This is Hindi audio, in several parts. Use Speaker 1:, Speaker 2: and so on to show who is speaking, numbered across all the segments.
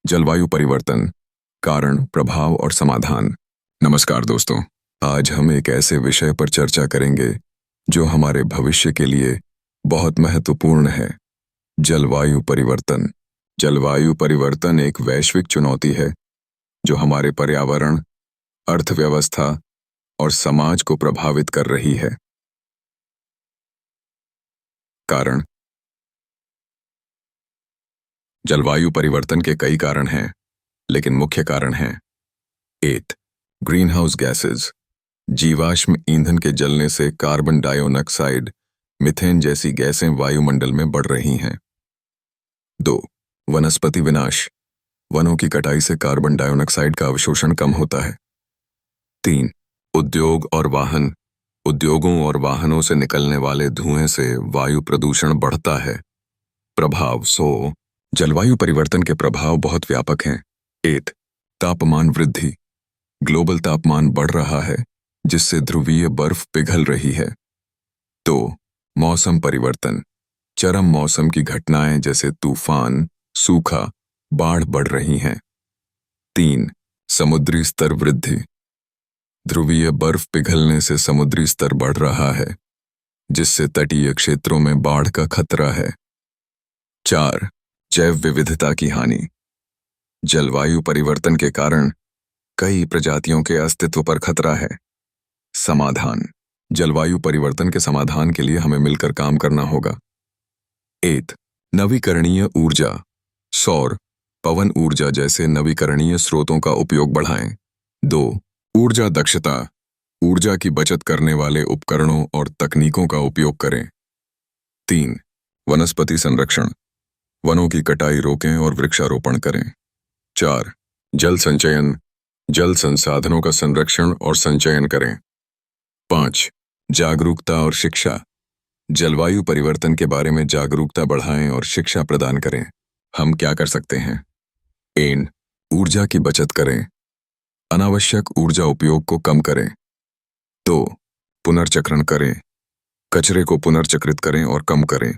Speaker 1: जलवायु परिवर्तन, कारण, प्रभाव और समाधान। नमस्कार दोस्तों, आज हम एक ऐसे विषय पर चर्चा करेंगे जो हमारे भविष्य के लिए बहुत महत्वपूर्ण है। जलवायु परिवर्तन। जलवायु परिवर्तन एक वैश्विक चुनौती है जो हमारे पर्यावरण, अर्थव्यवस्था और समाज को प्रभावित कर रही है। कारण। जलवायु परिवर्तन के कई कारण हैं, लेकिन मुख्य कारण हैं। 8. Green house gases. जीवाश्म ईंधन के जलने से कार्बन डाइऑक्साइड, मीथेन जैसी गैसें वायुमंडल में बढ़ रही हैं। 2. वनस्पति विनाश। वनों की कटाई से कार्बन डाइऑक्साइड का अवशोषण कम होता है। 3. उद्योग और वाहन। उद्योगों और वाहनों से निकलने वाले धुएं से वायु प्रदूषण बढ़ता है। प्रभाव। जलवायु परिवर्तन के प्रभाव बहुत व्यापक हैं। 8. तापमान वृद्धि। ग्लोबल तापमान बढ़ रहा है, जिससे ध्रुवीय बर्फ पिघल रही है। 2. मौसम परिवर्तन। चरम मौसम की घटनाएं जैसे तूफान, सूखा, बाढ़ बढ़ रही हैं। 3. समुद्री स्तर वृद्धि। ध्रुवीय बर्फ पिघलने से समुद्री स्तर बढ़ रहा है, जिससे तटीय क्षेत्रों में बाढ़ का खतरा है। 4. जैव विविधता की हानि। जलवायु परिवर्तन के कारण कई प्रजातियों के अस्तित्व पर खतरा है। समाधान। जलवायु परिवर्तन के समाधान के लिए हमें मिलकर काम करना होगा। 8. नवीकरणीय ऊर्जा। सौर, पवन ऊर्जा जैसे नवीकरणीय स्रोतों का उपयोग बढ़ाएं। 2. ऊर्जा दक्षता। ऊर्जा की बचत करने वाले उपकरणों और तकनीकों का उपयोग करें। 3. वनस्पति संरक्षण। वनों की कटाई रोकें और वृक्षारोपण करें। 4. जल संचयन। जल संसाधनों का संरक्षण और संचयन करें। 5. जागरूकता और शिक्षा। जलवायु परिवर्तन के बारे में जागरूकता बढ़ाएं और शिक्षा प्रदान करें। हम क्या कर सकते हैं? 1. ऊर्जा की बचत करें। अनावश्यक ऊर्जा उपयोग को कम करें। 2. पुनर्चक्रण करें। कचरे को पुनर्चक्रित करें और कम करें।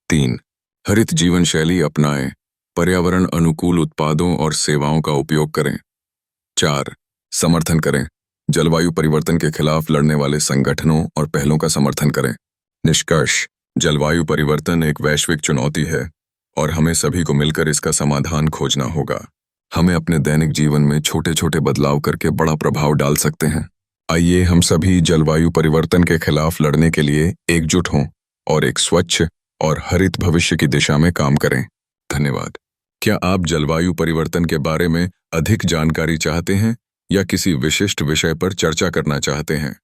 Speaker 1: 3. हरित जीवन शैली अपनाएं। पर्यावरण अनुकूल उत्पादों और सेवाओं का उपयोग करें। 4. समर्थन करें। जलवायु परिवर्तन के खिलाफ लड़ने वाले संगठनों और पहलों का समर्थन करें। निष्कर्ष। जलवायु परिवर्तन एक वैश्विक चुनौती है और हमें सभी को मिलकर इसका समाधान खोजना होगा। हमें अपने दैनिक जीवन में छोटे छोटे बदलाव करके बड़ा प्रभाव डाल सकते हैं। आइए हम सभी जलवायु परिवर्तन के खिलाफ लड़ने के लिए एकजुट हों और एक स्वच्छ और हरित भविष्य की दिशा में काम करें। धन्यवाद। क्या आप जलवायु परिवर्तन के बारे में अधिक जानकारी चाहते हैं या किसी विशिष्ट विषय पर चर्चा करना चाहते हैं?